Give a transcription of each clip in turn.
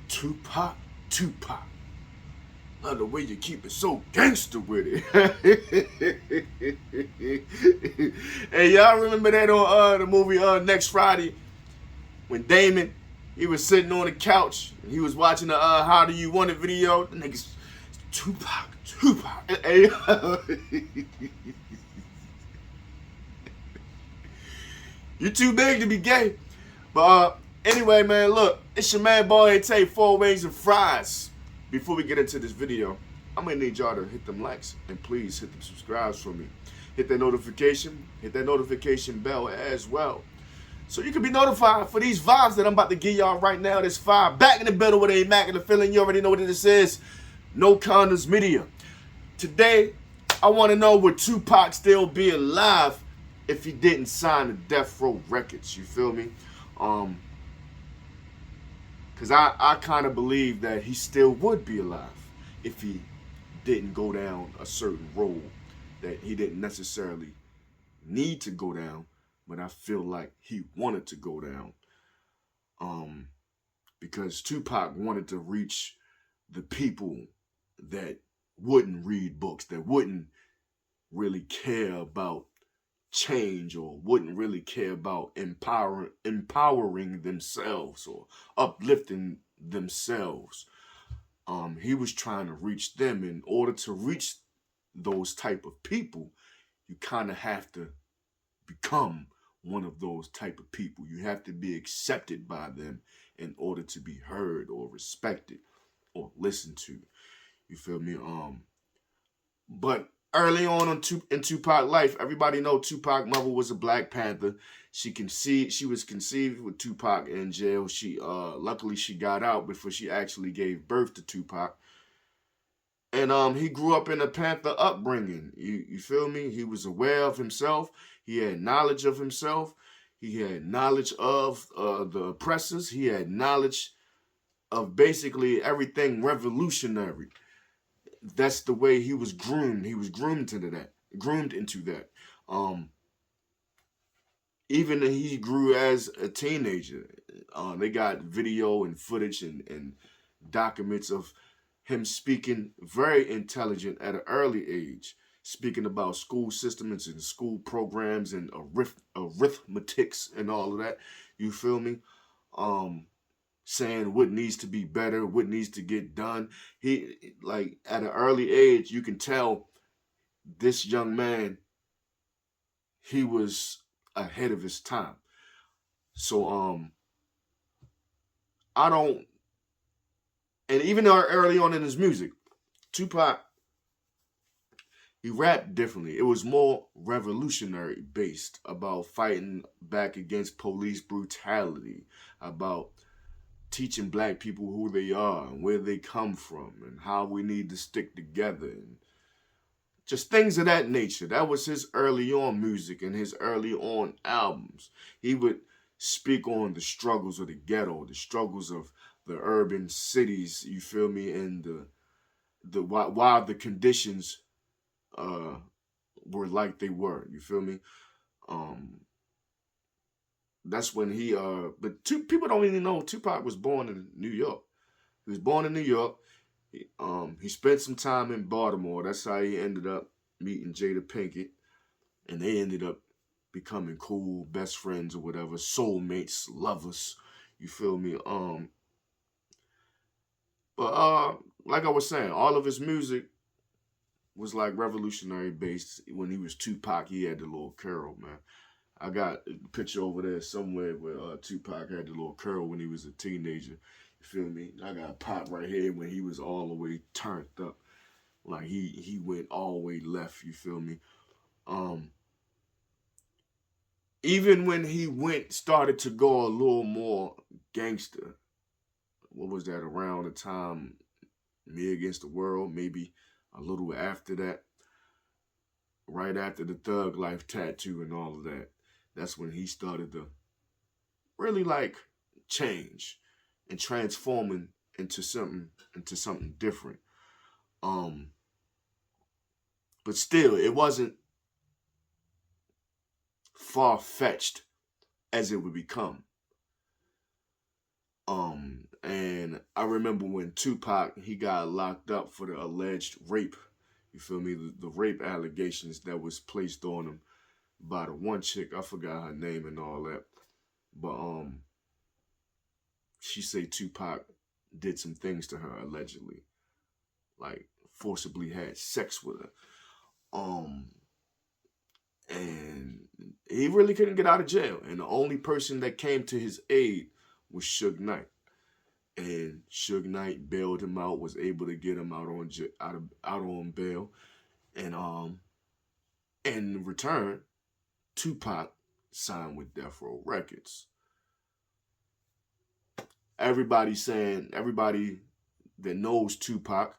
Tupac, Tupac. Love the way you keep it so gangster with it. Hey, y'all remember that on the movie Next Friday when Damon he was sitting on the couch and he was watching the How Do You Want It video? The niggas Tupac, Tupac. Hey, you're too big to be gay. But anyway, man, look, it's your man Boy Tay, 4 Wings and Fries. Before we get into this video, I'm gonna need y'all to hit them likes and please hit them subscribes for me. Hit that notification bell as well. So you can be notified for these vibes that I'm about to give y'all right now. This vibe back in the middle with a Mac and the feeling. You already know what this is. No Condoms Media. Today, I want to know would Tupac still be alive if he didn't sign the Death Row Records? You feel me? Because I kind of believe that he still would be alive if he didn't go down a certain road that he didn't necessarily need to go down, but I feel like he wanted to go down. Because Tupac wanted to reach the people that wouldn't read books, that wouldn't really care about change or wouldn't really care about empowering themselves or uplifting themselves. He was trying to reach them. In order to reach those type of people, you kind of have to become one of those type of people. You have to be accepted by them in order to be heard or respected or listened to. You feel me? But early on in Tupac life, everybody know Tupac mother was a Black Panther. She was conceived with Tupac in jail. She luckily she got out before she actually gave birth to Tupac. And he grew up in a Panther upbringing. You feel me? He was aware of himself. He had knowledge of himself. He had knowledge of the oppressors. He had knowledge of basically everything revolutionary. That's the way he was groomed. He was groomed into that. Even he grew as a teenager. They got video and footage and documents of him speaking very intelligent at an early age, speaking about school systems and school programs and arithmetics and all of that. You feel me? Saying what needs to be better, what needs to get done. He, like, at an early age, you can tell this young man, he was ahead of his time. So I don't, and even early on in his music, Tupac, he rapped differently. It was more revolutionary based, about fighting back against police brutality, about teaching Black people who they are and where they come from and how we need to stick together and just things of that nature. That was his early on music and his early on albums. He would speak on the struggles of the ghetto, the struggles of the urban cities, you feel me, and the why the conditions were like they were, you feel me? That's when he but people don't even know Tupac was born in New York. He was born in New York. He spent some time in Baltimore. That's how he ended up meeting Jada Pinkett, and they ended up becoming cool best friends or whatever, soulmates, lovers. You feel me? But like I was saying, all of his music was like revolutionary based. When he was Tupac, he had the little curl, man. I got a picture over there somewhere where Tupac had the little curl when he was a teenager. You feel me? I got Pop right here when he was all the way turned up. Like he went all the way left, you feel me? Even when he started to go a little more gangster, what was that, around the time Me Against the World, maybe a little after that, right after the Thug Life tattoo and all of that, that's when he started to really like change and transforming into something different. But still, it wasn't far fetched as it would become. And I remember when Tupac, he got locked up for the alleged rape. You feel me? The rape allegations that was placed on him by the one chick. I forgot her name and all that. But she say Tupac did some things to her allegedly, like forcibly had sex with her. And he really couldn't get out of jail. And the only person that came to his aid was Suge Knight. And Suge Knight bailed him out, was able to get him out on bail. And in return, Tupac signed with Death Row Records. Everybody that knows Tupac,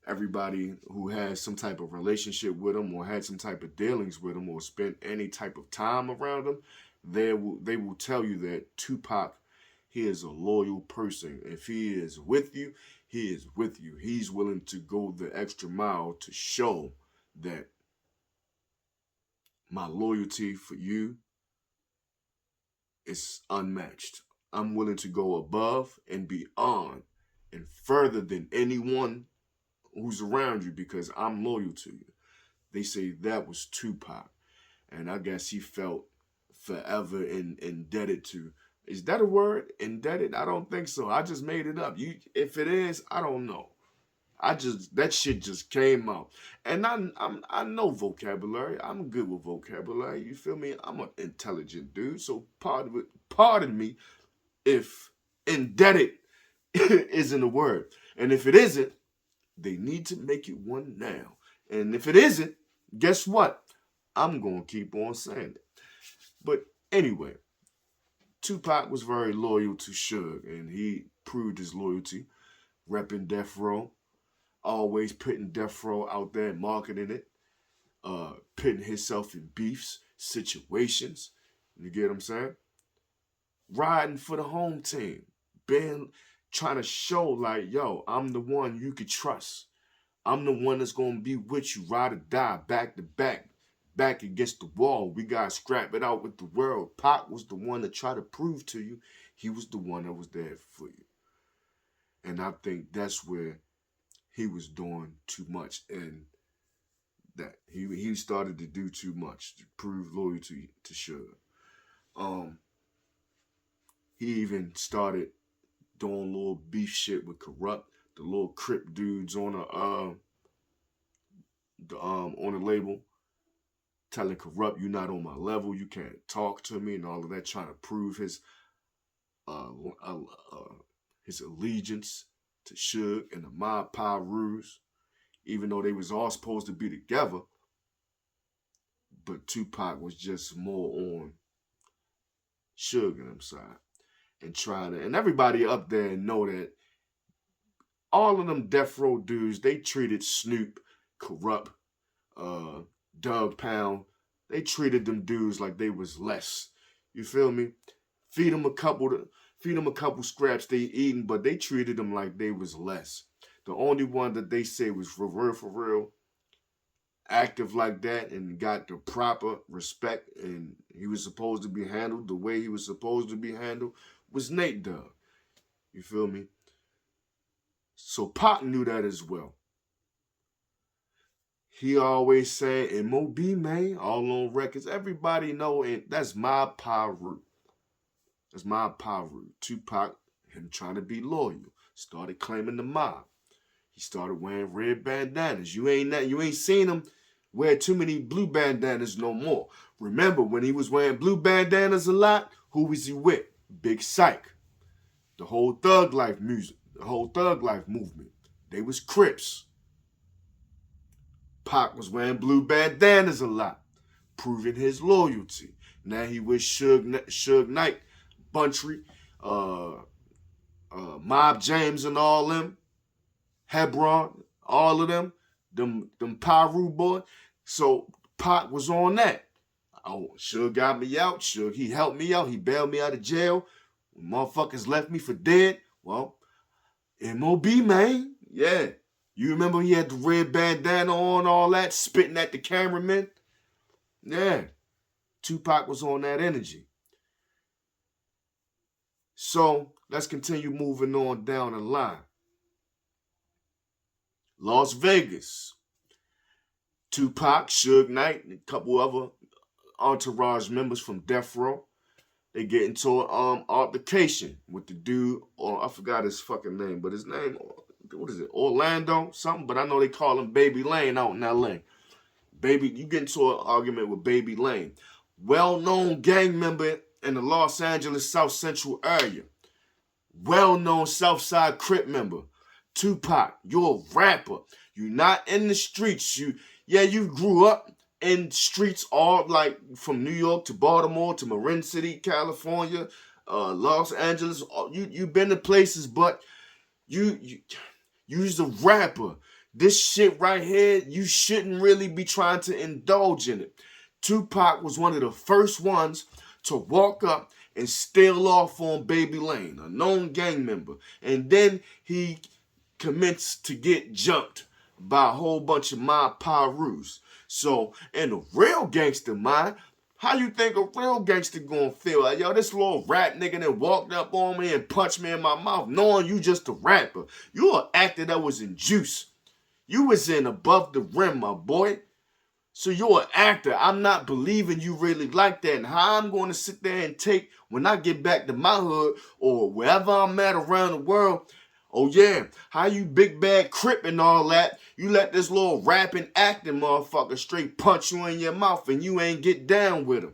everybody who has some type of relationship with him or had some type of dealings with him or spent any type of time around him, they will tell you that Tupac, he is a loyal person. If he is with you, he is with you. He's willing to go the extra mile to show that my loyalty for you is unmatched. I'm willing to go above and beyond and further than anyone who's around you because I'm loyal to you. They say that was Tupac. And I guess he felt forever indebted to. Is that a word? Indebted? I don't think so. I just made it up. If it is, I don't know. That shit just came out. And I know vocabulary. I'm good with vocabulary. You feel me? I'm an intelligent dude. So pardon me if indebted isn't a word. And if it isn't, they need to make it one now. And if it isn't, guess what? I'm going to keep on saying it. But anyway, Tupac was very loyal to Suge, and he proved his loyalty, repping Death Row, always putting Death Row out there, marketing it, putting himself in beefs, situations. You get what I'm saying? Riding for the home team, trying to show like, yo, I'm the one you could trust. I'm the one that's going to be with you, ride or die, back to back, back against the wall. We got to scrap it out with the world. Pac was the one that tried to prove to you he was the one that was there for you. And I think that's where he was doing too much, and that he started to do too much to prove loyalty to Suge. He even started doing little beef shit with Corrupt, the little Crip dudes on the label, telling Corrupt, you're not on my level, you can't talk to me, and all of that, trying to prove his allegiance to Suge and the Mob Pirus, even though they was all supposed to be together. But Tupac was just more on Suge and them side. And everybody up there know that all of them Death Row dudes, they treated Snoop, Corrupt, Doug Pound, they treated them dudes like they was less. You feel me? Feed them a couple scraps they eating, but they treated them like they was less. The only one that they say was for real, active like that and got the proper respect and he was supposed to be handled the way he was supposed to be handled was Nate Dogg. You feel me? So Pac knew that as well. He always said, M.O.B. man, all on records. Everybody know it. That's my Piru. That's my Piru. Tupac, him trying to be loyal, started claiming the mob. He started wearing red bandanas. You ain't seen him wear too many blue bandanas no more. Remember when he was wearing blue bandanas a lot? Who was he with? Big Syke. The whole Thug Life music, the whole Thug Life movement. They was Crips. Pac was wearing blue bandanas a lot, proving his loyalty. Now he with Suge Knight, Buntry, Mob James and all them, Hebron, all of them Piru boy. So Pac was on that. Oh, Suge got me out. Suge, he helped me out. He bailed me out of jail. When motherfuckers left me for dead, well, M.O.B. man, yeah. You remember he had the red bandana on, all that, spitting at the cameraman? Yeah. Tupac was on that energy. So Let's continue moving on down the line. Las Vegas. Tupac, Suge Knight, and a couple other entourage members from Death Row. They get into an altercation with the dude, or I forgot his fucking name, but his name, what is it, Orlando something? But I know they call him Baby Lane out in L.A. Baby, you get into an argument with Baby Lane. Well-known gang member in the Los Angeles South Central area. Well-known Southside Crip member. Tupac, you're a rapper. You're not in the streets. You grew up in streets all like from New York to Baltimore to Marin City, California, Los Angeles. You've been to places, but you's a rapper. This shit right here, you shouldn't really be trying to indulge in it. Tupac was one of the first ones to walk up and steal off on Baby Lane, a known gang member. And then he commenced to get jumped by a whole bunch of mob Pirus. So, in the real gangster mind, how you think a real gangster gonna feel? Like, yo, this little rap nigga that walked up on me and punched me in my mouth, knowing you just a rapper. You an actor that was in Juice. You was in Above the Rim, my boy. So you're an actor. I'm not believing you really like that. And how I'm going to sit there and take, when I get back to my hood or wherever I'm at around the world, oh yeah, how you big bad Crip and all that, you let this little rapping acting motherfucker straight punch you in your mouth and you ain't get down with him.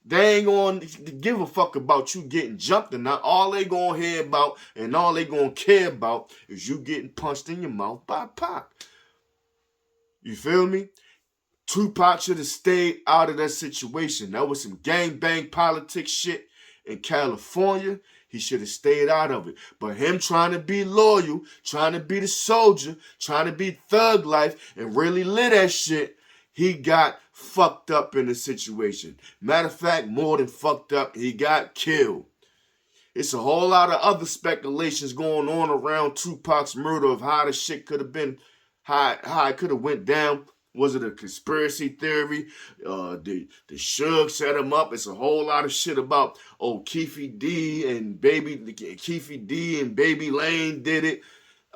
They ain't going to give a fuck about you getting jumped or not. All they going to hear about and all they going to care about is you getting punched in your mouth by Pac. You feel me? Tupac should have stayed out of that situation. That was some gangbang politics shit in California. He should have stayed out of it. But him trying to be loyal, trying to be the soldier, trying to be thug life, and really live that shit, he got fucked up in the situation. Matter of fact, more than fucked up, he got killed. It's a whole lot of other speculations going on around Tupac's murder of how the shit could have been, how it could have went down. Was it a conspiracy theory? The Suge set him up. It's a whole lot of shit about, Keefe D and Baby Lane did it.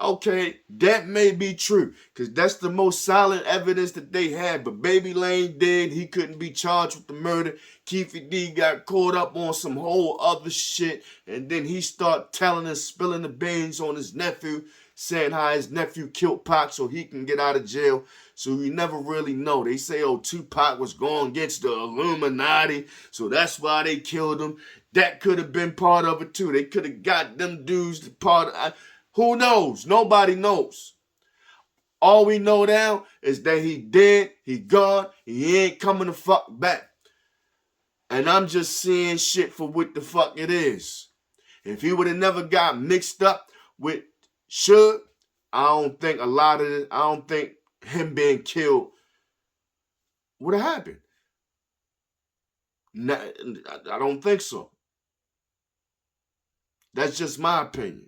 Okay, that may be true, because that's the most solid evidence that they had. But Baby Lane did. He couldn't be charged with the murder. Keefe D got caught up on some whole other shit. And then he started telling and spilling the beans on his nephew, saying how his nephew killed Pac so he can get out of jail. So you never really know. They say, Tupac was going against the Illuminati, so that's why they killed him. That could have been part of it too. They could have got them dudes to part of. Who knows? Nobody knows. All we know now is that he dead, he gone, he ain't coming the fuck back. And I'm just seeing shit for what the fuck it is. If he would have never got mixed up with Suge, I don't think him being killed would have happened. I don't think so. That's just my opinion.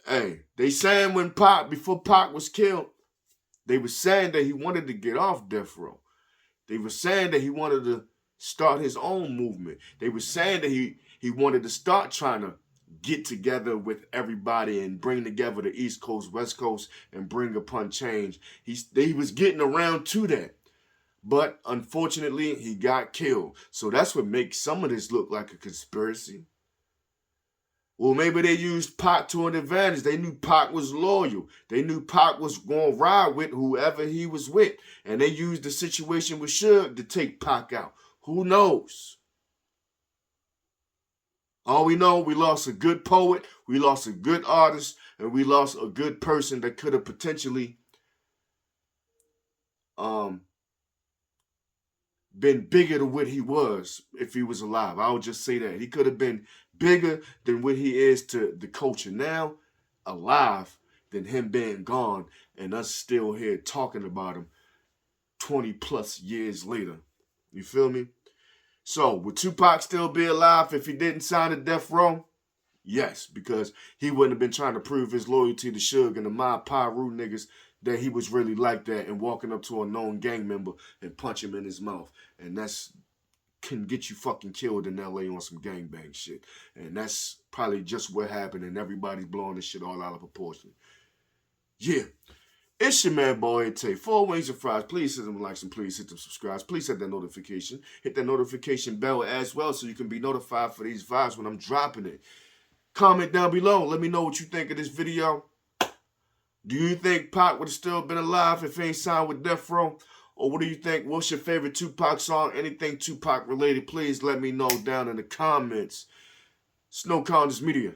Hey, they saying before Pac was killed, they were saying that he wanted to get off death row. They were saying that he wanted to start his own movement. They were saying that he wanted to start trying to get together with everybody and bring together the East Coast, West Coast, and bring upon change. He was getting around to that. But unfortunately, he got killed. So that's what makes some of this look like a conspiracy. Well, maybe they used Pac to an advantage. They knew Pac was loyal. They knew Pac was going to ride with whoever he was with. And they used the situation with Suge to take Pac out. Who knows? All we know, we lost a good poet, we lost a good artist, and we lost a good person that could have potentially been bigger than what he was if he was alive. I would just say that. He could have been bigger than what he is to the culture now, alive, than him being gone and us still here talking about him 20 plus years later. You feel me? So, would Tupac still be alive if he didn't sign to Death Row? Yes, because he wouldn't have been trying to prove his loyalty to Suge and the mob Piru niggas that he was really like that and walking up to a known gang member and punch him in his mouth. And that's can get you fucking killed in LA on some gangbang shit. And that's probably just what happened, and everybody's blowing this shit all out of proportion. Yeah. It's your man, Boy Tay. 4 wings and fries. Please hit them likes and please hit them subscribes. Please hit that notification. Hit that notification bell as well so you can be notified for these vibes when I'm dropping it. Comment down below. Let me know what you think of this video. Do you think Pac would have still been alive if he ain't signed with Death Row? Or what do you think? What's your favorite Tupac song? Anything Tupac related, please let me know down in the comments. Snow Condors Media.